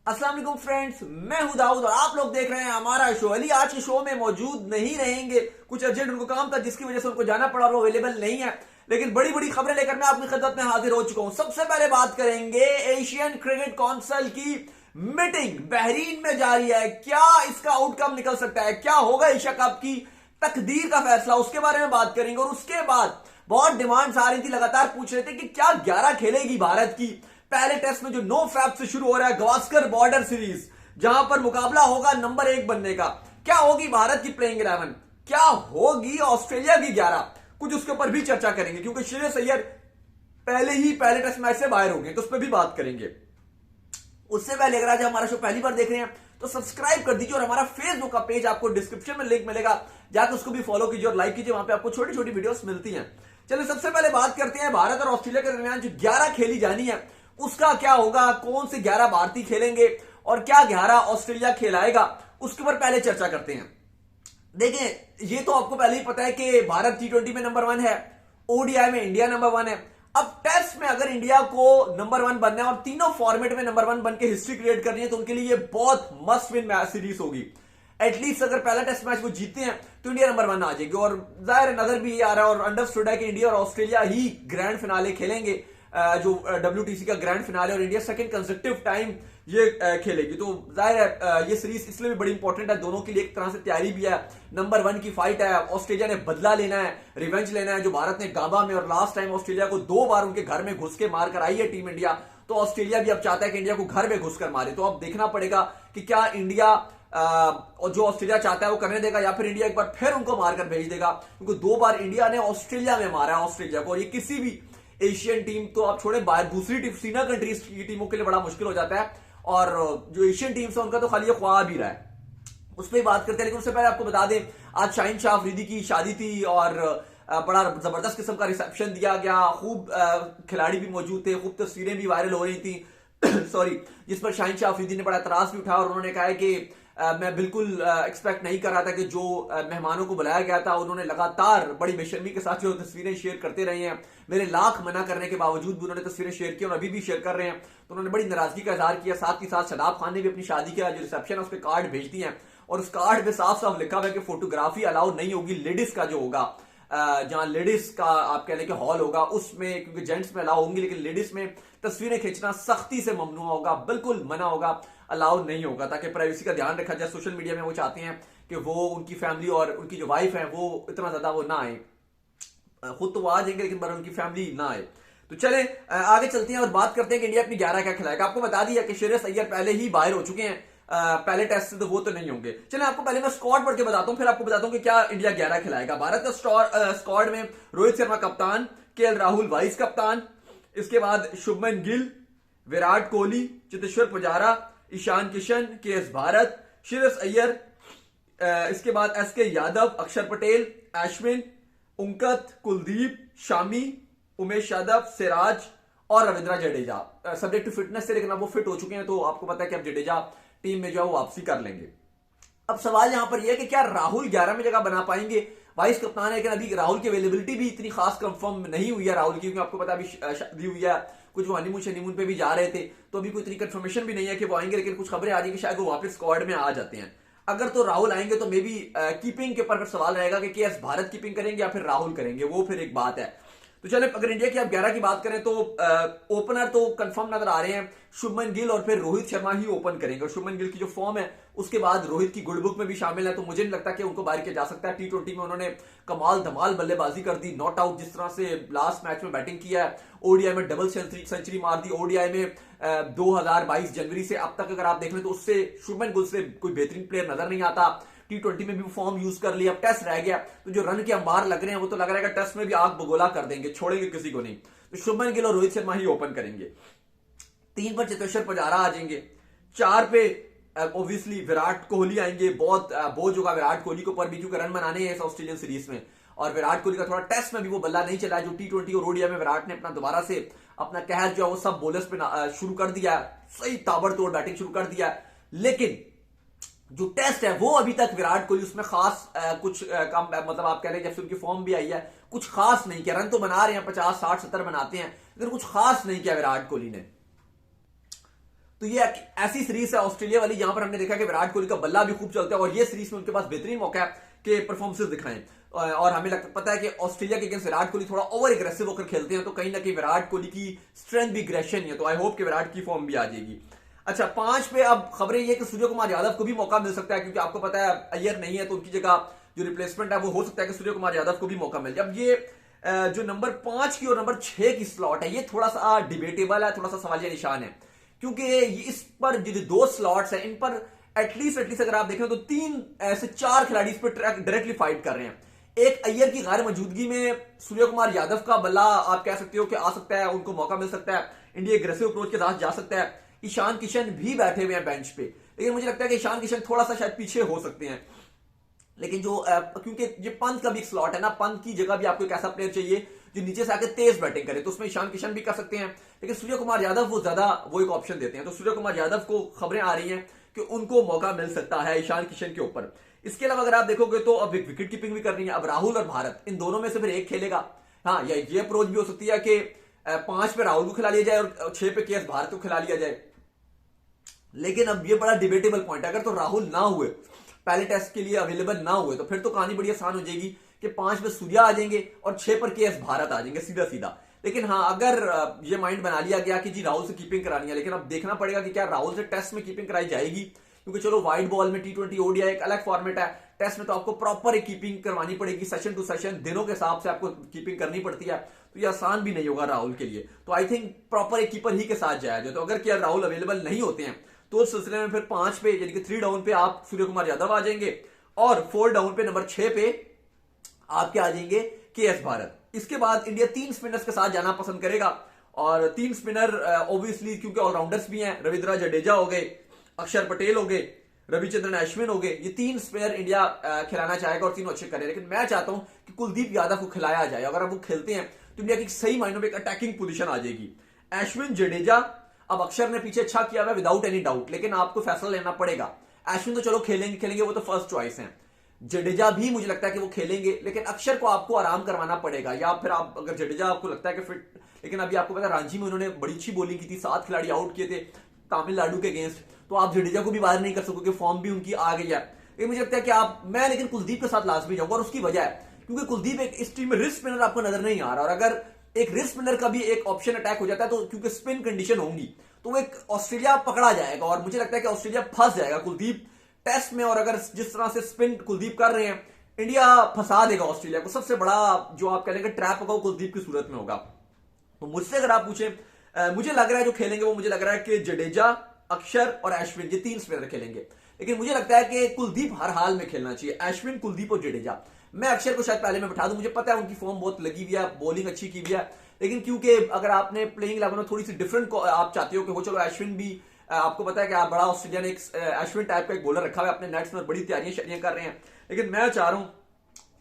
अस्सलाम वालेकुम फ्रेंड्स, मैं हूं दाऊद और आप लोग देख रहे हैं हमारा शो। अली आज के शो में मौजूद नहीं रहेंगे, कुछ अर्जेंट उनको काम था जिसकी वजह से उनको जाना पड़ा और वो अवेलेबल नहीं है। लेकिन बड़ी बड़ी खबरें लेकर मैं आपकी खिदमत में हाजिर हो चुका हूं। सबसे पहले बात करेंगे एशियन क्रिकेट काउंसिल की मीटिंग बहरीन में जारी है। क्या इसका आउटकम निकल सकता है, क्या होगा एशिया कप की तकदीर का फैसला, उसके बारे में बात करेंगे। और उसके बाद बहुत डिमांड्स आ रही थी, लगातार पूछ रहे थे कि क्या 11 खेलेगी भारत की पहले टेस्ट में जो 9 फरवरी से शुरू हो रहा है गवास्कर बॉर्डर सीरीज, जहां पर मुकाबला होगा नंबर 1 बनने का। क्या होगी भारत की प्लेइंग 11, क्या होगी ऑस्ट्रेलिया की 11, कुछ उसके ऊपर भी चर्चा करेंगे क्योंकि श्रेयस अय्यर पहले टेस्ट मैच से बाहर हो गए, तो उस पर भी बात करेंगे। उससे पहले अगर आज हमारा शो पहली बार देख रहे हैं तो सब्सक्राइब कर दीजिए और हमारा फेसबुक का पेज आपको डिस्क्रिप्शन में लिंक मिलेगा, जाकर उसको भी फॉलो कीजिए और लाइक कीजिए, वहां पे आपको छोटी छोटी वीडियोस मिलती हैं। चलिए सबसे पहले बात करते हैं भारत और ऑस्ट्रेलिया के दरमियान जो 11 खेली जानी है उसका क्या होगा, कौन से 11 भारतीय खेलेंगे और क्या 11 ऑस्ट्रेलिया खेलाएगा, उसके ऊपर पहले चर्चा करते हैं। देखें, ये तो आपको पहले ही पता है कि भारत T20 में नंबर 1 है, ओडीआई में इंडिया नंबर 1 है। अब टेस्ट में अगर इंडिया को नंबर 1 बनना है और तीनों फॉर्मेट में नंबर 1 बन के हिस्ट्री क्रिएट करनी है तो उनके लिए ये बहुत मस्ट विन मैच सीरीज होगी। एटलीस्ट अगर पहला टेस्ट मैच वो जीतते हैं तो इंडिया नंबर 1 आ जाएगी। और जाहिर नजर भी आ रहा है और अंडरस्टूड है कि इंडिया और ऑस्ट्रेलिया ही ग्रैंड फिनाले खेलेंगे, जो WTC का ग्रैंड फिनाले, और इंडिया सेकंड कंसेक्यूटिव टाइम ये खेलेगी। तो जाहिर है ये सीरीज इसलिए भी बड़ी इंपॉर्टेंट है, दोनों के लिए एक तरह से तैयारी भी है। नंबर 1 की फाइट है, ऑस्ट्रेलिया ने बदला लेना है, रिवेंज लेना है जो भारत ने गाबा में और लास्ट टाइम ऑस्ट्रेलिया को 2 बार उनके घर में घुस के मार कर आई है टीम इंडिया। तो ऑस्ट्रेलिया भी अब चाहता है कि इंडिया को घर में घुसकर मारे। तो अब देखना पड़ेगा कि क्या इंडिया और जो ऑस्ट्रेलिया चाहता है वो करने देगा या फिर इंडिया एक बार फिर उनको मारकर भेज देगा, क्योंकि 2 बार इंडिया ने ऑस्ट्रेलिया में मारा है ऑस्ट्रेलिया को। और ये किसी भी एशियन टीम तो आप छोड़े, बाहर दूसरी टीम सीना कंट्रीज की टीमों के लिए बड़ा मुश्किल हो जाता है। और जो एशियन टीम्स है उनका तो खाली ये ख्वाब ही रहा है, उस पर बात करते हैं। लेकिन उससे पहले आपको बता दें आज शाहीन शाह अफरीदी की शादी थी और बड़ा जबरदस्त किस्म का रिसेप्शन दिया गया। खूब खिलाड़ी भी मौजूद थे, खूब तस्वीरें भी वायरल हो रही थी सॉरी, जिस पर शाहीन शाह अफरीदी ने बड़ा एतराज भी उठाया और उन्होंने कहा है कि मैं बिल्कुल एक्सपेक्ट नहीं कर रहा था कि जो मेहमानों को बुलाया गया था उन्होंने लगातार बड़ी बेशर्मी के साथ जो तस्वीरें शेयर करते रहे हैं। मेरे लाख मना करने के बावजूद भी उन्होंने तस्वीरें शेयर की और अभी भी शेयर कर रहे हैं। तो उन्होंने बड़ी नाराजगी का इजहार किया। साथ ही साथ शदाब खान ने भी अपनी शादी का जो रिसेप्शन है उस पर कार्ड भेज दिए हैं और उस कार्ड में साफ साफ लिखा हुआ है कि फोटोग्राफी अलाउ नहीं होगी, लेडीज का जो होगा, जहां लेडीज का आप कह लें कि हॉल होगा उसमें, क्योंकि जेंट्स में अलाउ होंगी लेकिन लेडीज में तस्वीरें खींचना सख्ती से ममनू होगा, बिल्कुल मना होगा, अलाउ नहीं होगा, ताकि प्राइवेसी का ध्यान रखा जाए। सोशल मीडिया में वो चाहते हैं कि वो उनकी फैमिली और उनकी जो वाइफ है वो इतना ज्यादा वो ना आए, खुद तो वो आ जाएंगे लेकिन उनकी फैमिली ना आए। तो चले आगे चलते हैं और बात करते हैं कि इंडिया अपनी 11 क्या खिलाएगा। आपको बता दिया कि श्रेयस अय्यर पहले ही बाहर हो चुके हैं पहले टेस्ट से, तो वो तो नहीं होंगे। चलिए आपको पहले मैं स्क्वाड पढ़ के बताता हूं, फिर आपको बताता हूं कि क्या इंडिया 11 खिलाएगा। भारत का स्क्वाड में रोहित शर्मा कप्तान, KL राहुल वाइस कप्तान, इसके बाद शुभमन गिल, विराट कोहली, चेतेश्वर पुजारा, ईशान किशन, KS भारत, श्रेयस अय्यर, इसके बाद SK यादव, अक्षर पटेल, अश्विन, उनकत, कुलदीप, शामी, उमेश यादव, सिराज और Ravindra Jadeja. Subject to fitness से, लेकिन अब वो फिट हो चुके हैं तो आपको पता है कि अब जडेजा टीम में जो है वो वापसी कर लेंगे। अब सवाल यहां पर यह है कि क्या राहुल 11 में जगह बना पाएंगे। वाइस कप्तान है लेकिन अभी राहुल की अवेलेबिलिटी भी इतनी खास कंफर्म नहीं हुई है राहुल की, क्योंकि आपको पता अभी शादी हुई है, कुछ वो हनीमून पे भी जा रहे थे तो अभी कोई इतनी कंफर्मेशन भी नहीं है कि वो आएंगे, लेकिन कुछ खबरें आ रही है कि शायद वो वापस स्क्वाड में आ जाते हैं। अगर तो राहुल आएंगे तो मे बी कीपिंग के ऊपर सवाल रहेगा कि KS भारत कीपिंग करेंगे या फिर राहुल करेंगे, वो फिर एक बात है। तो चले अगर इंडिया की आप 11 की बात करें तो ओपनर तो कंफर्म नजर आ रहे हैं, शुभमन गिल और फिर रोहित शर्मा ही ओपन करेंगे। और शुभमन गिल की जो फॉर्म है उसके बाद रोहित की गुड बुक में भी शामिल है, तो मुझे नहीं लगता कि उनको बाहर किया जा सकता है। T20 में उन्होंने कमाल धमाल बल्लेबाजी कर दी, नॉट आउट जिस तरह से लास्ट मैच में बैटिंग किया है, ओडीआई में डबल सेंचुरी मार दी। ओडीआई में 2022 जनवरी से अब तक अगर आप देख लें तो उससे शुभमन गिल से कोई बेहतरीन प्लेयर नजर नहीं आता। T20 में भी फॉर्म यूज कर लिया, अब टेस्ट रह गया तो जो रन के अंबार लग रहे हैं वो तो लग रहा है कि टेस्ट में भी आग बगोला कर देंगे, छोड़ेंगे किसी को नहीं। तो शुभमन गिल और रोहित शर्मा ही ओपन करेंगे। 3 पर चेतेश्वर पुजारा आ जाएंगे, 4 पे ऑब्वियसली विराट कोहली आएंगे। बहुत बोझ होगा विराट कोहली के ऊपर भी, क्योंकि रन बनाने हैं इस ऑस्ट्रेलियन सीरीज में और विराट कोहली का थोड़ा टेस्ट में भी वो बल्ला नहीं चला है। जो T20 और ओडीआई में विराट ने अपना दोबारा से अपना कहर जो है वो सब बोलर्स पे शुरू कर दिया, सही ताबड़तोड़ बैटिंग शुरू कर दिया। लेकिन जो टेस्ट है वो अभी तक विराट कोहली उसमें खास कुछ कम, मतलब आप कह रहे हैं जब से उनकी फॉर्म भी आई है कुछ खास नहीं किया। रन तो बना रहे हैं 50, 60, 70 बनाते हैं, लेकिन कुछ खास नहीं किया विराट कोहली ने। तो ये ऐसी सीरीज है ऑस्ट्रेलिया वाली जहां पर हमने देखा कि विराट कोहली का बल्ला भी खूब चलता है और ये सीरीज में उनके पास बेहतरीन मौका है कि परफॉर्मेंसेस दिखाएं। और हमें पता है कि ऑस्ट्रेलिया के अगेंस्ट विराट कोहली थोड़ा ओवर एग्रेसिव होकर खेलते हैं, तो कहीं ना कहीं विराट कोहली की स्ट्रेंथ भी एग्रेशन है, तो आई होप कि विराट की फॉर्म भी आ जाएगी। अच्छा, 5 पे अब खबरें ये कि सूर्य कुमार यादव को भी मौका मिल सकता है, क्योंकि आपको पता है अय्यर नहीं है, तो उनकी जगह जो रिप्लेसमेंट है वो हो सकता है कि सूर्य कुमार यादव को भी मौका मिल जाए। अब ये जो नंबर 5 की और नंबर 6 की स्लॉट है, ये थोड़ा सा डिबेटेबल है, थोड़ा सा सवालिया निशान है, क्योंकि इस पर जो 2 स्लॉट्स हैं इन पर एटलीस्ट अगर आप देखें तो 3 ऐसे 4 खिलाड़ी इस पर डायरेक्टली फाइट कर रहे हैं। एक अय्यर की गैर मौजूदगी में सूर्य कुमार यादव का बल्ला आप कह सकते हो कि आ सकता है, उनको मौका मिल सकता है, इंडिया एग्रेसिव अप्रोच के साथ जा सकता है। ईशान किशन भी बैठे हुए हैं बेंच पे, लेकिन मुझे लगता है कि ईशान किशन थोड़ा सा शायद पीछे हो सकते हैं। लेकिन जो क्योंकि ये पंत का भी एक स्लॉट है ना, पंत की जगह भी आपको एक ऐसा प्लेयर चाहिए जो नीचे से आके तेज बैटिंग करे, तो उसमें ईशान किशन भी कर सकते हैं। लेकिन सूर्य कुमार यादव वो ज्यादा वो एक ऑप्शन देते हैं, तो सूर्य कुमार यादव को खबरें आ रही हैं कि उनको मौका मिल सकता है ईशान किशन के ऊपर। इसके अलावा अगर आप देखोगे तो अब विकेट कीपिंग भी करनी है, अब राहुल और भारत इन दोनों में से फिर एक खेलेगा। हाँ, ये अप्रोच भी हो सकती है कि 5 पे राहुल को खिला लिया जाए और 6 पे केएस भारत को खिला लिया जाए। लेकिन अब ये बड़ा डिबेटेबल पॉइंट है, अगर तो राहुल ना हुए, पहले टेस्ट के लिए अवेलेबल ना हुए, तो फिर तो कहानी बड़ी आसान हो जाएगी कि 5 पे सूर्या आ जाएंगे और 6 पर केएस भारत आ जाएंगे सीधा सीधा। लेकिन हाँ, अगर ये माइंड बना लिया गया कि जी राहुल से कीपिंग करानी है, लेकिन अब देखना पड़ेगा कि क्या राहुल से टेस्ट में कीपिंग कराई जाएगी, क्योंकि चलो व्हाइट बॉल में T20 ओडीआई एक अलग फॉर्मेट है, टेस्ट में तो आपको प्रॉपर एक कीपिंग करवानी पड़ेगी, सेशन टू सेशन दिनों के हिसाब से आपको कीपिंग करनी पड़ती है, तो ये आसान भी नहीं होगा राहुल के लिए। तो आई थिंक प्रॉपर एक कीपर ही के साथ जाया जाए। तो अगर क्या राहुल अवेलेबल नहीं होते हैं तो उस सिलसिले में फिर 5 पे यानी कि 3 डाउन पे आप सूर्य कुमार यादव आ जाएंगे और 4 डाउन पे नंबर 6 पे आपके आ जाएंगे केएस भारत। इसके बाद इंडिया 3 स्पिनर्स के साथ जाना पसंद करेगा, और 3 स्पिनर ऑब्वियसली क्योंकि ऑलराउंडर्स भी हैं, रविंद्र जडेजा हो गए, अक्षर पटेल हो गए, रविचंद्रन अश्विन हो गए, ये 3 स्पिनर इंडिया खिलाना चाहेगा और तीनों अच्छे करें। लेकिन मैं चाहता हूं कि कुलदीप यादव को खिलाया जाए, अगर वो खेलते हैं तो इंडिया की सही मायनों में एक अटैकिंग पोजीशन आ जाएगी। अश्विन जडेजा, अब अक्षर ने पीछे अच्छा किया हुआ विदाउट एनी डाउट, लेकिन आपको फैसला लेना पड़ेगा। अश्विन तो चलो खेलेंगे वो तो फर्स्ट चॉइस है, जडेजा भी मुझे लगता है कि वो खेलेंगे, लेकिन अक्षर को आपको आराम करवाना पड़ेगा, या फिर आप अगर जडेजा आपको लगता है कि फिट, लेकिन अभी आपको पता रांची में उन्होंने बड़ी अच्छी बॉलिंग की थी, 7 खिलाड़ी आउट किए थे तमिलनाडु के अगेंस्ट, तो आप जडेजा को भी बाहर नहीं कर सकोगे, फॉर्म भी उनकी आ गई है। लेकिन मुझे लगता है कि मैं लेकिन कुलदीप के साथ लाजमी जाऊंगा, और उसकी वजह है क्योंकि कुलदीप एक इस टीम में रिस्क स्पिनर आपको नजर नहीं आ रहा, और अगर एक रिस्क स्पिनर का भी एक ऑप्शन अटैक हो जाता है तो क्योंकि स्पिन कंडीशन होंगी तो वो एक ऑस्ट्रेलिया पकड़ा जाएगा, और मुझे लगता है कि ऑस्ट्रेलिया फंस जाएगा कुलदीप टेस्ट में, और अगर जिस तरह से स्पिन कुलदीप कर रहे हैं इंडिया फंसा देगा ऑस्ट्रेलिया को। सबसे बड़ा जो आप कह लेंगे ट्रैप होगा वो कुलदीप की सूरत में होगा। तो मुझसे अगर आप पूछे, मुझे लग रहा है जो खेलेंगे वो मुझे लग रहा है कि जडेजा, अक्षर और अश्विन, ये 3 स्पिनर खेलेंगे। लेकिन मुझे लगता है कि कुलदीप हर हाल में खेलना चाहिए, अश्विन, कुलदीप और जडेजा। मैं अक्षर को शायद पहले में बैठा दूं, मुझे पता है उनकी फॉर्म बहुत लगी हुई है, बॉलिंग अच्छी की हुई है, लेकिन क्योंकि अगर आपने प्लेइंग 11 में थोड़ी सी डिफरेंट आप चाहते हो कि वो चलो अश्विन भी, आपको पता है कि आप बड़ा ऑस्ट्रेलिया ने एक अश्विन टाइप का एक बॉलर रखा हुआ है अपने नेट्स में, बड़ी तैयारियां कर रहे हैं, लेकिन मैं चाह रहा हूं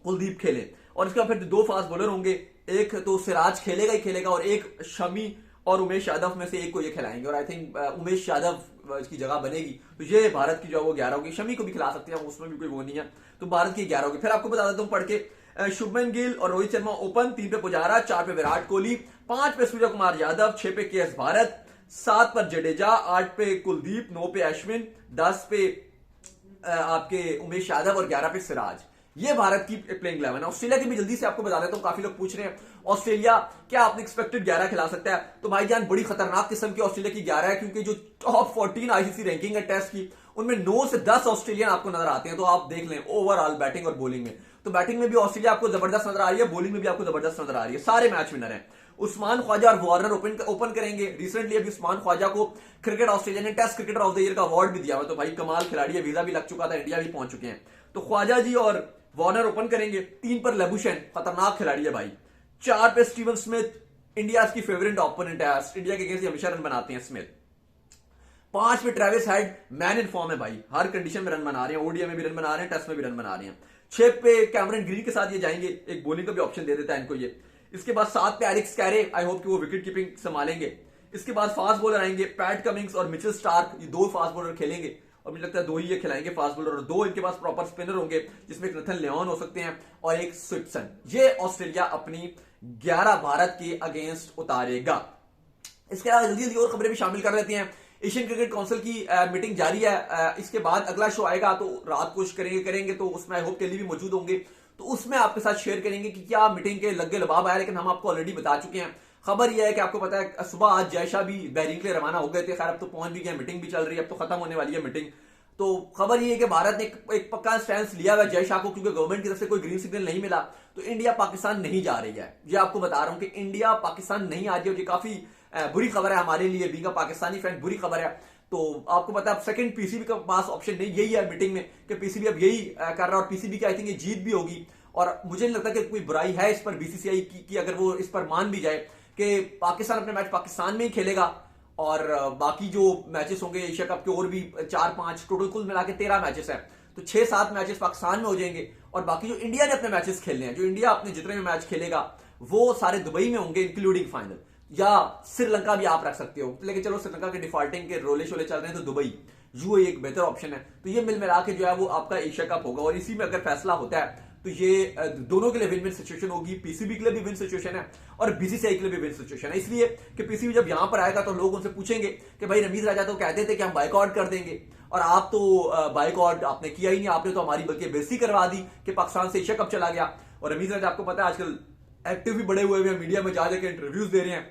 कुलदीप खेले, और इसके बाद फिर 2 फास्ट बॉलर होंगे, एक तो सिराज खेलेगा ही खेलेगा और एक शमी और उमेश यादव में से एक को ये खिलाएंगे, और आई थिंक उमेश यादव की जगह बनेगी, तो ये भारत की जो वो 11 होगी। शमी को भी खिला सकते हैं, उसमें भी कोई वो नहीं है, तो भारत की 11 होगी। फिर आपको बता देता हूं पढ़ के, शुभमन गिल और रोहित शर्मा ओपन, 3 पे पुजारा, 4 पे विराट कोहली, 5 पे सूर्य कुमार यादव, 6 पे केएस भारत, 7 पर जडेजा, 8 पे कुलदीप, 9 पे अश्विन, 10 पे आपके उमेश यादव और 11 पे सिराज। ये भारत की प्लेइंग 11 है। ऑस्ट्रेलिया की भी जल्दी से आपको बता देता हूं, काफी लोग पूछ रहे हैं ऑस्ट्रेलिया क्या आपने एक्सपेक्टेड 11 खिला सकता है, तो भाईजान बड़ी खतरनाक किस्म की ऑस्ट्रेलिया की 11 है, क्योंकि जो टॉप 14 आईसीसी रैंकिंग है टेस्ट की, उनमें 9 से 10 ऑस्ट्रेलियन आपको नजर आते हैं। तो आप देख लें ओवरऑल बैटिंग और बॉलिंग में, तो बैटिंग में भी ऑस्ट्रेलिया आपको जबरदस्त नजर आ रही है, बॉलिंग में भी आपको जबरदस्त नजर आ रही है, सारे मैच विनर हैं। उस्मान ख्वाजा और वार्नर ओपन करेंगे। रिसेंटली अभी उस्मान ख्वाजा को क्रिकेट ऑस्ट्रेलिया ने test cricketer of the year का अवार्ड भी दिया हुआ, तो भाई कमाल खिलाड़ी है, वीजा भी लग चुका था, इंडिया भी पहुंच चुके हैं। तो ख्वाजा जी और वार्नर ओपन करेंगे। 3 पर लेबुशेन, खतरनाक खिलाड़ी है भाई। 4 पे स्टीवन स्मिथ, इंडिया की फेवरेट ओपोनेंट है, इंडिया के अगेंस्ट हमेशा रन बनाते हैं स्मिथ। 5 पे Travis head, man in form है भाई, हर कंडीशन में रन बना रहे हैं, ओडीआई में भी रन बना रहे हैं, टेस्ट में भी रन बना रहे हैं। 6 पे कैमरन ग्रीन के साथ ये जाएंगे, एक बॉलिंग का भी ऑप्शन दे देता है इनको ये। इसके बाद 7 पे एरिक्स कैरे, आई होप कि वो विकेट कीपिंग संभालेंगे। इसके बाद फास्ट बॉलर आएंगे, पैट कमिंग्स और मिचेल स्टार्क, ये 2 फास्ट बॉलर खेलेंगे, और मुझे लगता है 2 ही ये खिलाएंगे फास्ट बॉलर, और 2 इनके पास प्रॉपर स्पिनर होंगे, जिसमें एक नथन लियोन हो सकते हैं और एक स्विप्सन। ये ऑस्ट्रेलिया अपनी 11 भारत के अगेंस्ट उतारेगा। इसके अलावा जल्दी जल्दी और खबरें भी शामिल कर लेते हैं। एशियन क्रिकेट काउंसिल की मीटिंग जारी है। इसके बाद अगला शो आएगा तो रात को करेंगे तो उसमें आई होप के लिए भी मौजूद होंगे, तो उसमें आपके साथ शेयर करेंगे कि क्या मीटिंग के लगे लबाब आया। लेकिन हम आपको ऑलरेडी बता चुके हैं। खबर यह है कि आपको पता है सुबह आज जय शाह भी बहरीन के लिए रवाना हो गए थे। खैर अब तो पहुंच भी गए, मीटिंग भी चल रही है, अब तो खत्म होने वाली है मीटिंग। तो खबर ये है कि भारत ने एक पक्का स्टैंड लिया हुआ जय शाह को, क्योंकि गवर्नमेंट की तरफ से कोई ग्रीन सिग्नल नहीं मिला, तो इंडिया पाकिस्तान नहीं जा रही है। ये आपको बता रहा हूं कि इंडिया पाकिस्तान नहीं आ रही है। ये काफी बुरी खबर है हमारे लिए, बीइंग अ पाकिस्तानी फैन बुरी खबर है। तो आपको पता है अब सेकंड पीसीबी का पास ऑप्शन नहीं, यही है मीटिंग में कि पीसीबी अब यही कर रहा है, और पीसीबी की आई थिंक ये जीत भी होगी। और मुझे नहीं लगता कि कोई बुराई है इस पर बीसीसीआई की अगर वो इस पर मान भी जाए कि पाकिस्तान अपने मैच पाकिस्तान में ही खेलेगा, और बाकी जो मैचेस होंगे एशिया कप के और भी 4-5 टोटल कुल मिला के 13 मैचेस हैं, तो 6-7 मैचेस पाकिस्तान में हो जाएंगे, और बाकी जो इंडिया ने अपने मैचेस खेलने हैं, जो इंडिया अपने जितने भी मैच खेलेगा वो सारे दुबई में होंगे इंक्लूडिंग फाइनल। या श्रीलंका भी आप रख सकते हो, लेकिन चलो श्रीलंका के डिफॉल्टिंग के रोले शोले चल रहे हैं, तो दुबई यूएई एक बेहतर ऑप्शन है। तो ये मिल मिला के जो है वो आपका एशिया कप होगा, और इसी में अगर फैसला होता है तो ये दोनों के लिए विन विन सिचुएशन होगी। पीसीबी के लिए भी विन सिचुएशन है और बीसीसीआई के लिए भी विन सिचुएशन है, इसलिए कि पीसीबी जब यहां पर आएगा तो लोग उनसे पूछेंगे कि भाई रमीज राजा तो कहते थे कि हम बाइकआउट कर देंगे, और आप तो बाइकआउट आपने किया ही नहीं, आपने तो हमारी बल्कि बेइज्जती करवा दी कि पाकिस्तान से एशिया कप चला गया। और रमीज राजा आपको पता है आजकल एक्टिव भी बड़े हुए हैं, मीडिया में जाकर इंटरव्यूज दे रहे हैं।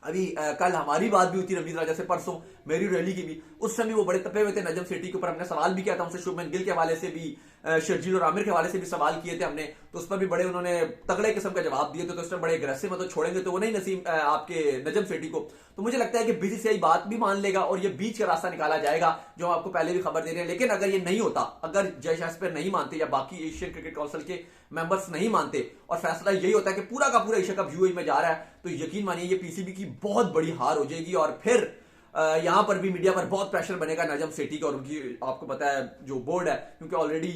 अभी कल हमारी बात भी हुई थी रमीज राजा से, परसों मेरी रैली की भी, उस समय वो बड़े तपे हुए थे नजम सेठी के ऊपर। हमने सवाल भी किया था उनसे, शुभमन गिल के हवाले से भी, शर्जील और आमिर के हवाले से भी सवाल किए थे हमने, तो उस पर भी बड़े उन्होंने तगड़े किस्म का जवाब दिए थे। तो उस पर बड़े अग्रेसिव मतलब छोड़ेंगे तो वो नहीं नसीम आपके नजम सेठी को। तो मुझे लगता है कि बीसीसीआई बात भी मान लेगा और ये बीच का रास्ता निकाला जाएगा, जो हम आपको पहले भी खबर दे रहे हैं। लेकिन अगर ये नहीं होता, अगर जय शाह पर नहीं मानते या बाकी एशियन क्रिकेट काउंसिल के मेंबर्स नहीं मानते और फैसला यही होता है कि पूरा का पूरा एशिया कप यूएई में जा रहा है, तो यकीन मानिए ये पीसीबी की बहुत बड़ी हार हो जाएगी। और फिर यहां पर भी मीडिया पर बहुत प्रेशर बनेगा नजम सेठी का और उनकी, आपको पता है जो बोर्ड है, क्योंकि ऑलरेडी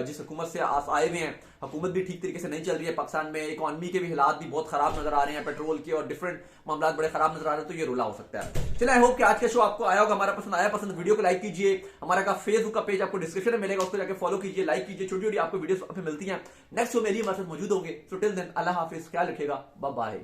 जिस हुकूमत से आए हुए हैं, हुकूमत भी ठीक तरीके से नहीं चल रही है पाकिस्तान में, इकोनॉमी के भी हालात भी बहुत खराब नजर आ रहे हैं, पेट्रोल के और डिफरेंट मामला बड़े खराब नजर आ रहे हैं, तो ये रोला हो सकता है। चलिए आई होप कि आज का शो आपको आया होगा, हमारा पसंद आया, पसंद वीडियो को लाइक कीजिए। हमारा फेसबुक का पेज आपको डिस्क्रिप्शन में मिलेगा, उसको जाकर फॉलो कीजिए, लाइक कीजिए, छोटी छोटी आपको वीडियो मिलती है। नेक्स्ट शो में लिए हमारे साथ मौजूद होंगे। सो टिल देन अल्लाह हाफिज, ख्याल रखिएगा, बाय बाय।